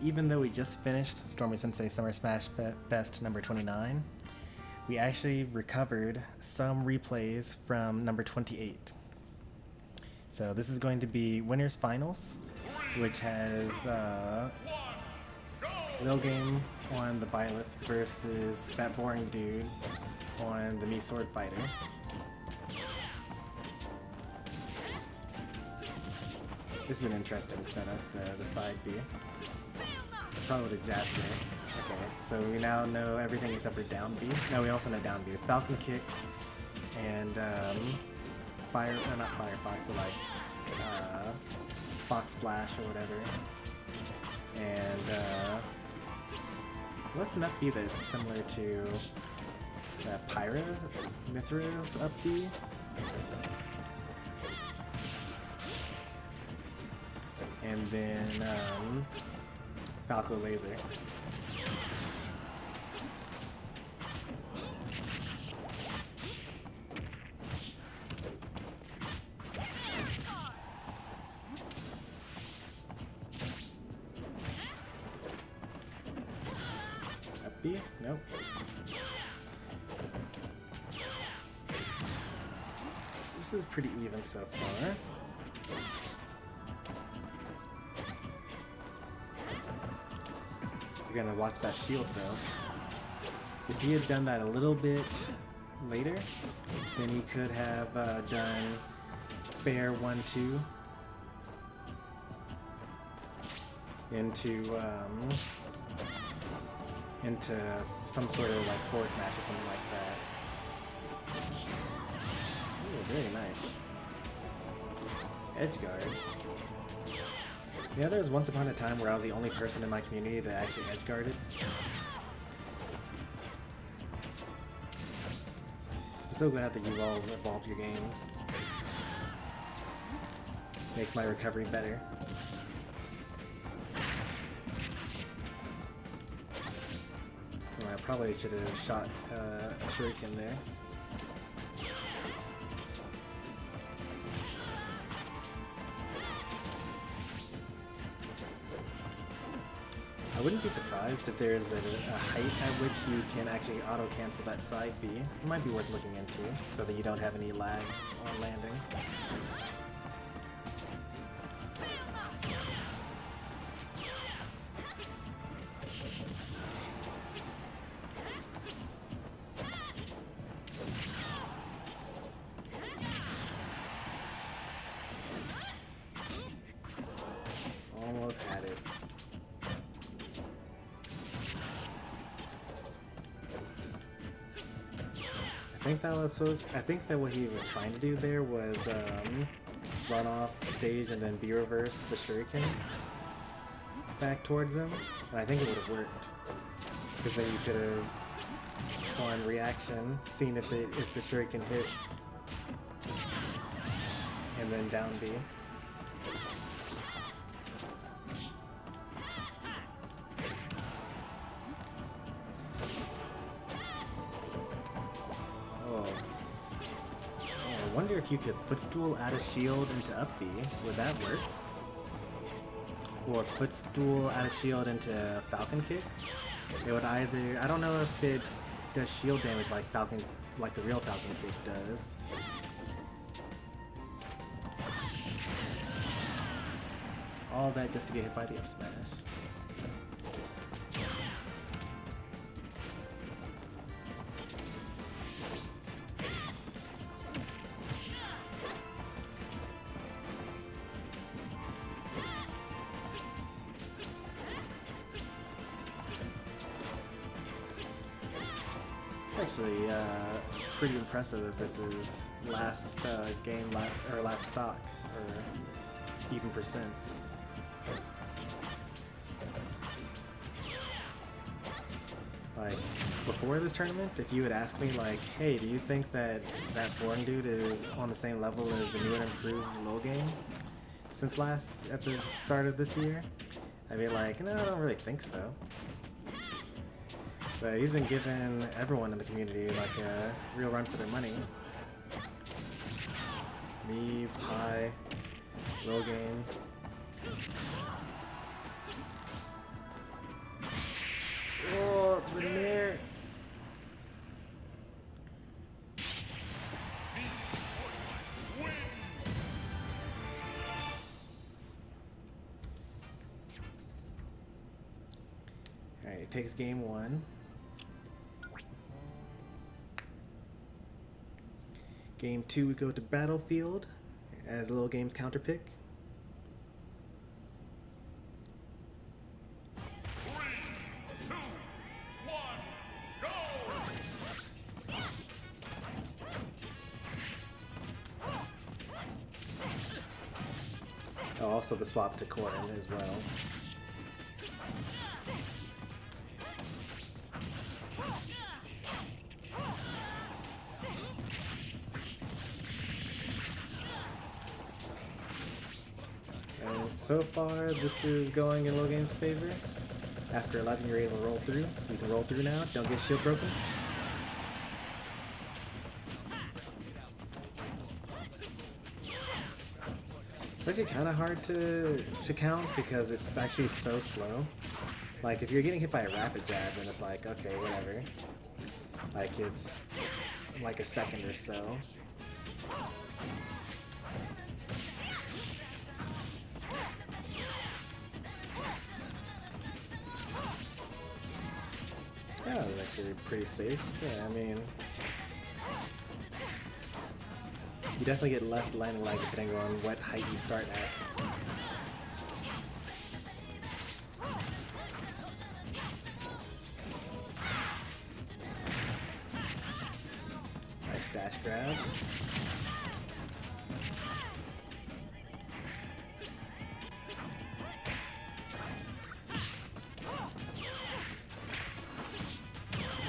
even though we just finished Stormy Sensei Summer Smash Fest number 29, we actually recovered some replays from number 28. So this is going to be Winners Finals, which has Lilgame on the Byleth versus that boring dude on the Swordfighter. This is an interesting setup, the side B. Probably would have jabbed there. Okay, so we now know everything except for down B. No, we also know down B. It's Falcon Kick and not Firefox, but like Fox Flash or whatever. And what's an up B that's similar to Pyra? Mithra's up B? And then Falco Laser. Up B? Nope. This is pretty even so far. We're gonna watch that shield though. If he had done that a little bit later, then he could have done fair 1-2 into some sort of like forward smash or something like that. Ooh, very nice. Edge guards. Yeah, there was once upon a time where I was the only person in my community that actually edge guarded. I'm so glad that you all evolved your games. Makes my recovery better. Well, I probably should have shot a shuriken there. I wouldn't be surprised if there is a height at which you can actually auto-cancel that side B. It might be worth looking into, so that you don't have any lag on landing. Almost had it. I think that what he was trying to do there was run off stage and then B-reverse the shuriken back towards him, and I think it would have worked. Because then you could have, on reaction, seen if the shuriken hit, and then down B. I wonder if you could footstool out of shield into up B. Would that work? Or footstool out of shield into Falcon Kick? It would either... I don't know if it does shield damage like the real Falcon Kick does. All that just to get hit by the up smash. It's actually pretty impressive that this is last stock, or even percents. Like, before this tournament, if you had asked me, like, hey, do you think that boring dude is on the same level as the new and improved Lilgame since at the start of this year? I'd be like, no, I don't really think so. But he's been giving everyone in the community like a real run for their money. Me, Pi, Lilgame. Alright, it takes game 1. Game 2, we go to Battlefield as Lilgame's counterpick. 3, 2, 1, go! Oh, also the swap to Corrin as well. And so far, this is going in Lilgame's favor. After 11, you're able to roll through. You can roll through now. Don't get shield broken. It's actually kind of hard to count because it's actually so slow. Like, if you're getting hit by a rapid jab, then it's like, okay, whatever. Like, it's like a second or so. Yeah, it's actually pretty safe. Yeah, I mean, you definitely get less landing lag depending on what height you start at. Nice dash grab.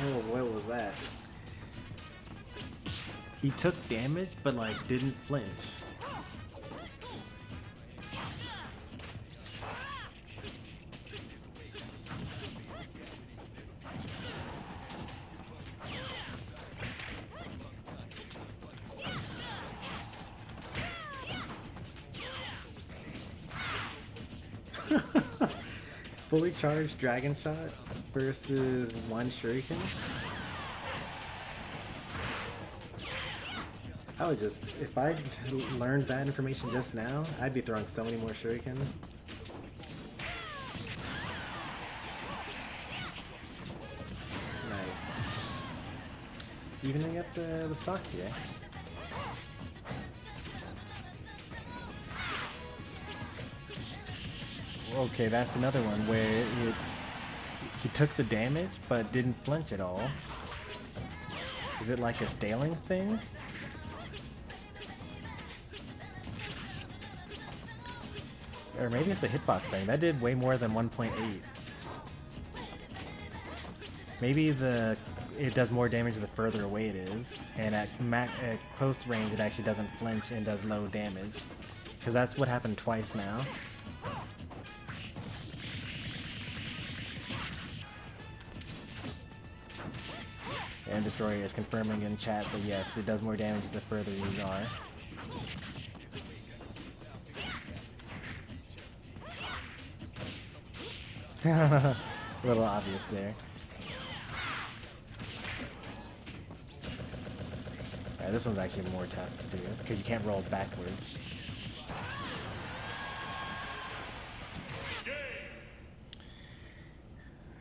Oh, what was that? He took damage, but like didn't flinch. Fully charged dragon shot versus one shuriken. I would just, if I learned that information just now, I'd be throwing so many more shuriken. Nice. Evening up the stocks here. Okay, that's another one where he took the damage but didn't flinch at all. Is it like a staling thing? Or maybe it's the hitbox thing. That did way more than 1.8. Maybe it does more damage the further away it is, and at close range it actually doesn't flinch and does low damage. Because that's what happened twice now. And Destroyer is confirming in chat that yes, it does more damage the further you are. A little obvious there. Yeah, this one's actually more tough to do because you can't roll backwards.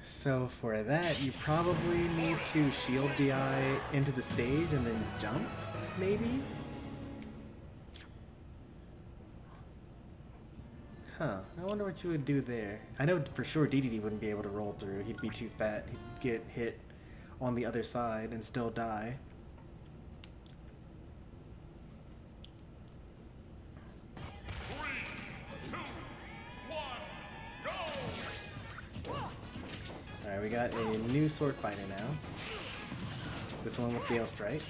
So for that, you probably need to shield DI into the stage and then jump, maybe? Huh, I wonder what you would do there. I know for sure DDD wouldn't be able to roll through. He'd be too fat. He'd get hit on the other side and still die. Alright, we got a new Swordfighter now. This one with Gale Strike.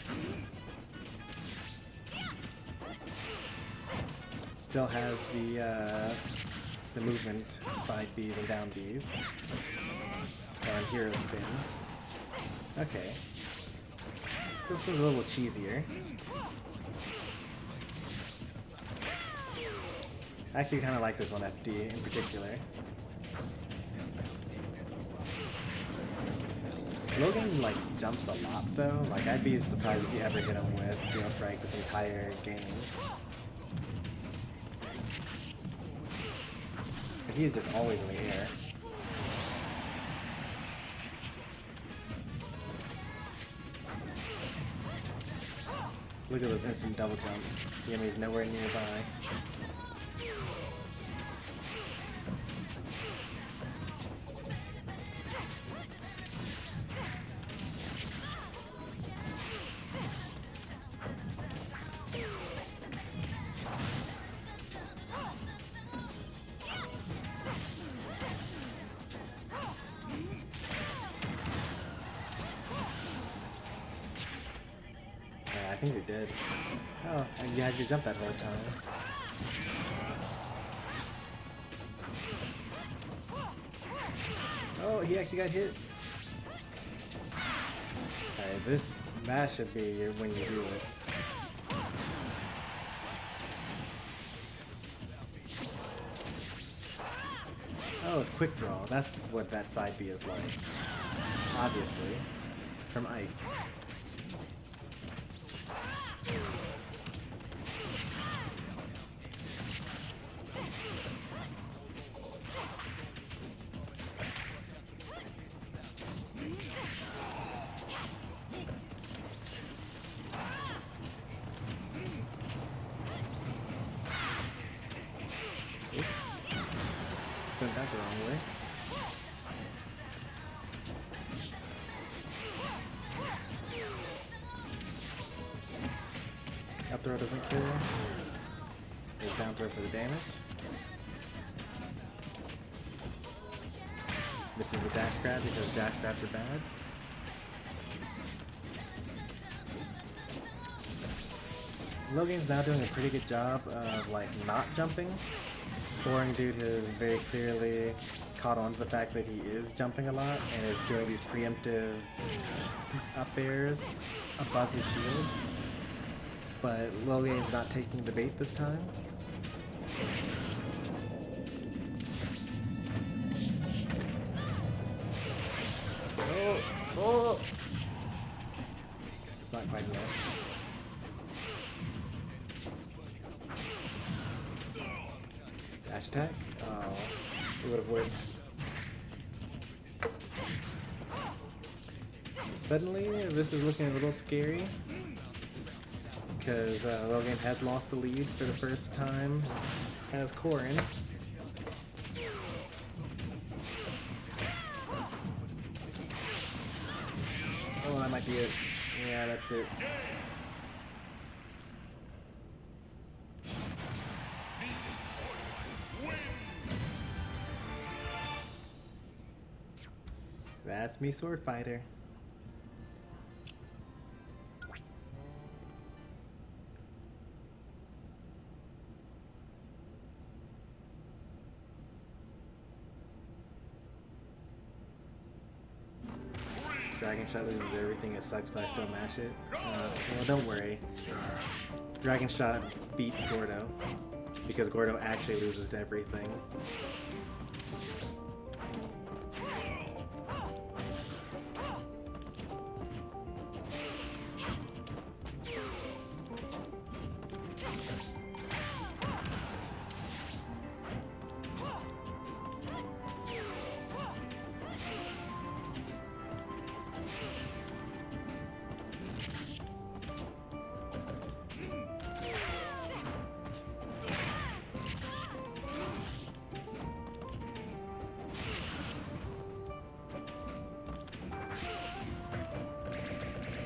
Still has the movement, side Bs and down Bs. And hero spin. Okay. This is a little cheesier. I actually kind of like this one FD in particular. Logan like jumps a lot though. Like I'd be surprised if you ever hit him with Gale Strike this entire game. He's just always in the air. Look at those instant double jumps. The enemy's nowhere nearby. I think you're dead. Oh, and you had your jump that whole time. Oh, he actually got hit. Alright, that should be when you do it. Oh, it's quick draw. That's what that side B is like. Obviously. From Ike. Sent that the wrong way. Up throw doesn't kill. There's down throw for the damage. This is the dash grab because dash grabs are bad. Lilgame's now doing a pretty good job of like not jumping. Corrin dude has very clearly caught on to the fact that he is jumping a lot and is doing these preemptive up airs above his shield. But Lilgame's not taking the bait this time. Oh! Oh! It's not quite enough. Dash attack? Oh, it would have worked. Suddenly, this is looking a little scary because Lilgame has lost the lead for the first time as Corrin. Oh, that might be it. Yeah, that's it. That's me, Swordfighter. Dragon Shot loses everything, it sucks, but I still mash it. Well, don't worry. Dragon Shot beats Gordo, because Gordo actually loses to everything.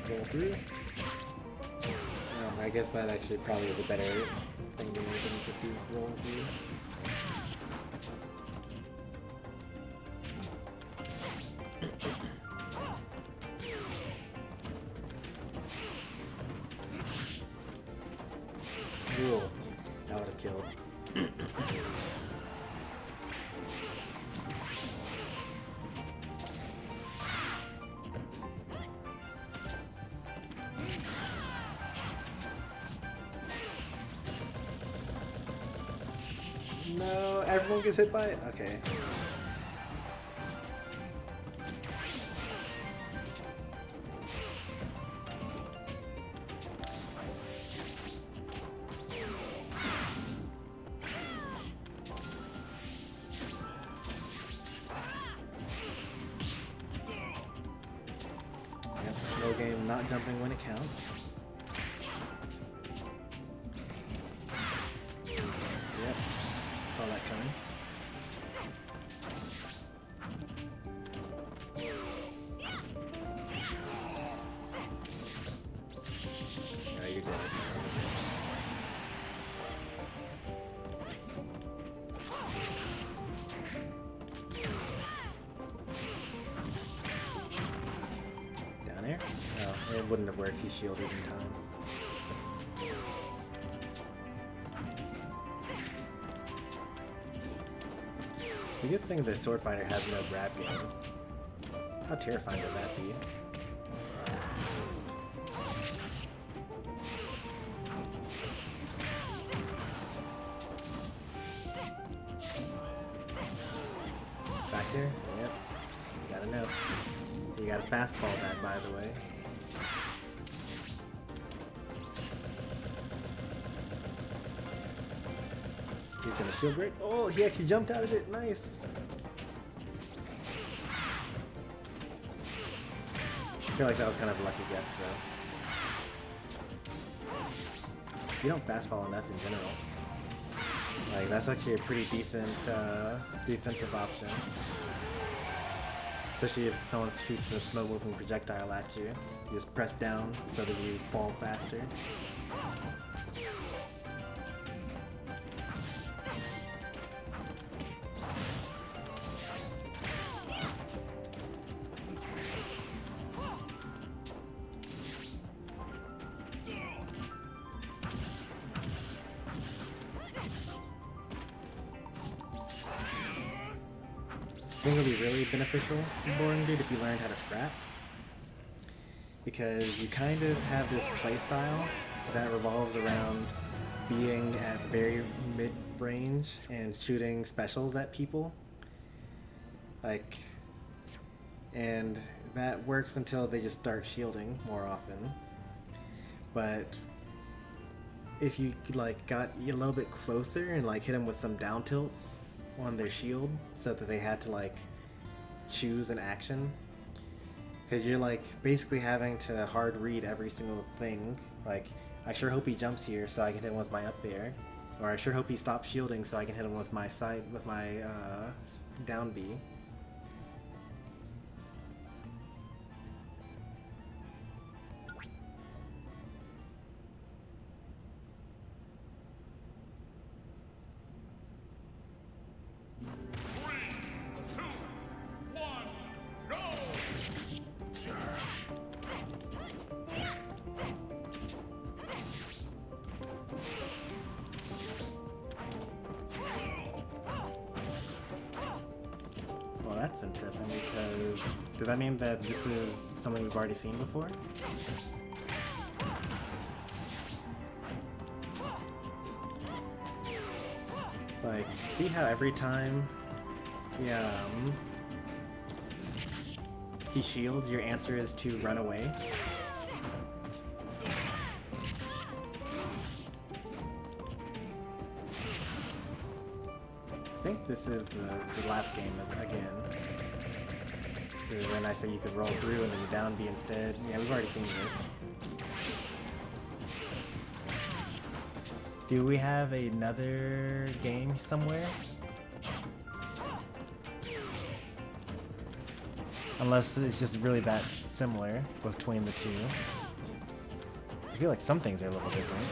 Roll through. I guess that actually probably is a better thing to do, roll through. Cool. That would have killed. No, everyone gets hit by it? Okay. Yep, Lilgame not jumping when it counts. there? Oh, it wouldn't have worked. He shielded in time. It's a good thing the Swordfighter has no grab game. How terrifying would that be? Back here? Yep. You gotta know. You gotta fastball that, by the way. He's gonna shield break. Oh, he actually jumped out of it. Nice. I feel like that was kind of a lucky guess, though. You don't fastball enough in general. Like, that's actually a pretty decent defensive option. Especially if someone shoots a slow-moving projectile at you. You just press down so that you fall faster. I think it would be really beneficial in Boring Dude if you learned how to scrap. Because you kind of have this playstyle that revolves around being at very mid-range and shooting specials at people. Like, and that works until they just start shielding more often. But if you like got a little bit closer and like hit them with some down tilts on their shield so that they had to like choose an action, because you're like basically having to hard read every single thing. Like, I sure hope he jumps here so I can hit him with my up air, or I sure hope he stops shielding so I can hit him with my side with my down B. That's interesting, because does that mean that this is something we've already seen before? Like, see how every time he shields, your answer is to run away? I think this is the last game again. When I say you could roll through and then you down B instead. Yeah, we've already seen this. Do we have another game somewhere? Unless it's just really that similar between the two. I feel like some things are a little different.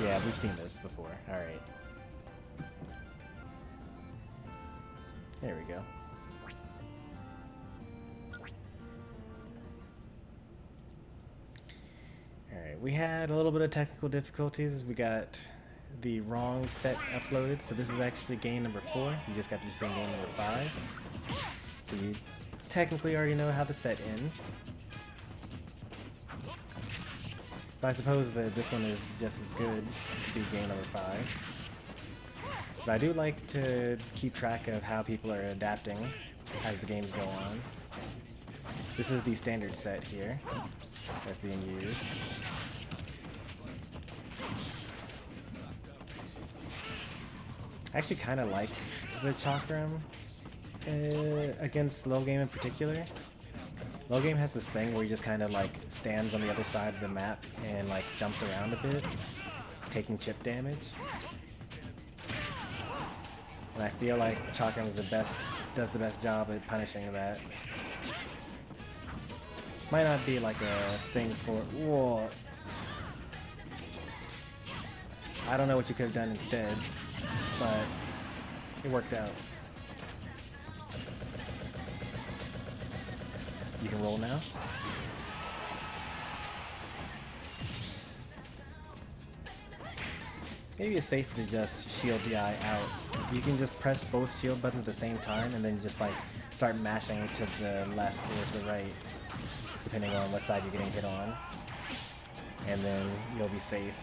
Yeah, we've seen this before. Alright. There we go. Alright, we had a little bit of technical difficulties. We got the wrong set uploaded, so this is actually game number 4. You just got to be seeing game number 5. So you technically already know how the set ends. But I suppose that this one is just as good to be game number 5. But I do like to keep track of how people are adapting as the games go on. This is the standard set here that's being used. I actually kind of like the Chakram against Lilgame in particular. Lilgame has this thing where he just kind of like stands on the other side of the map and like jumps around a bit, taking chip damage. And I feel like Chakram is does the best job at punishing that. Might not be like a thing for. Whoa. I don't know what you could have done instead, but it worked out. You can roll now. Maybe it's safer to just shield the eye out. You can just press both shield buttons at the same time and then just like start mashing to the left or to the right, depending on what side you're getting hit on. And then you'll be safe.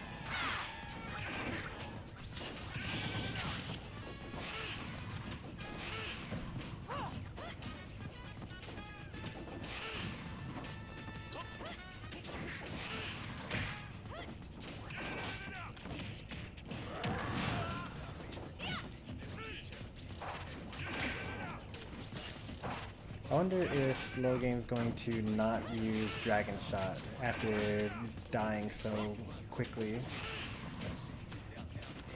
I wonder if Lilgame's going to not use Dragon Shot after dying so quickly.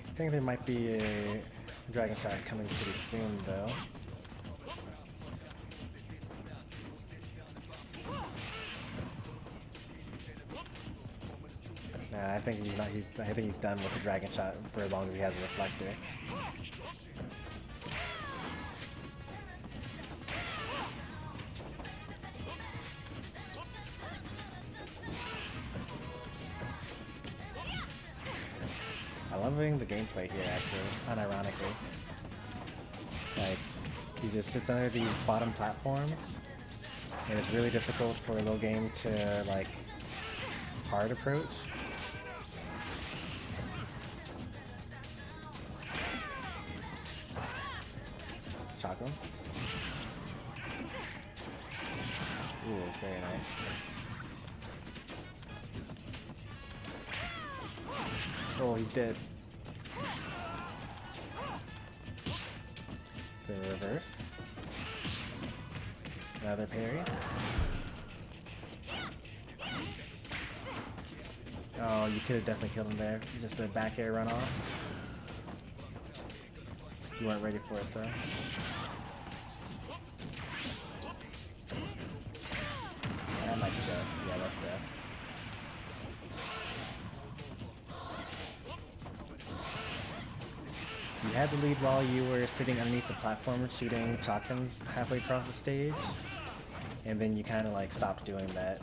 I think there might be a Dragon Shot coming pretty soon though. Nah, I think he's not. I think he's done with the Dragon Shot for as long as he has a Reflector. I'm loving the gameplay here, actually, unironically. Like, he just sits under these bottom platforms, and it's really difficult for Lilgame to, like, hard approach. Shock him. Ooh, very nice. Oh, he's dead. The reverse. Another parry. Oh, you could have definitely killed him there. Just a back air runoff. You weren't ready for it though. That might be death. Yeah, that's death. You had the lead while you were sitting underneath the platform shooting chakras halfway across the stage, and then you kind of like stopped doing that.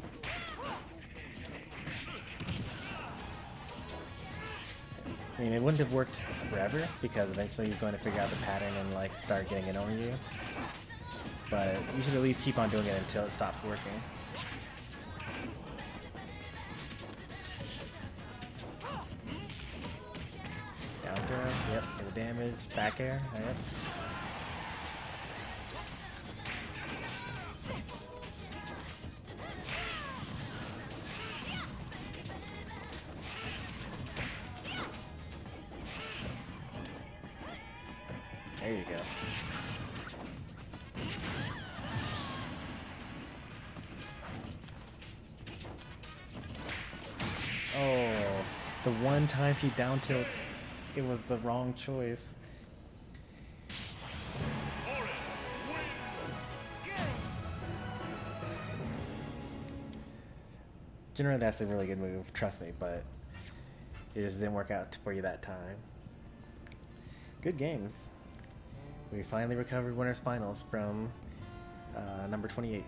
I mean, it wouldn't have worked forever because eventually he's going to figure out the pattern and like start getting it on you. But you should at least keep on doing it until it stops working. Yep, for the damage. Back air. Yep. There you go. Oh, the one time he down tilts. It was the wrong choice. Generally, that's a really good move, trust me, but it just didn't work out for you that time. Good games. We finally recovered Winter Spinals from number 28.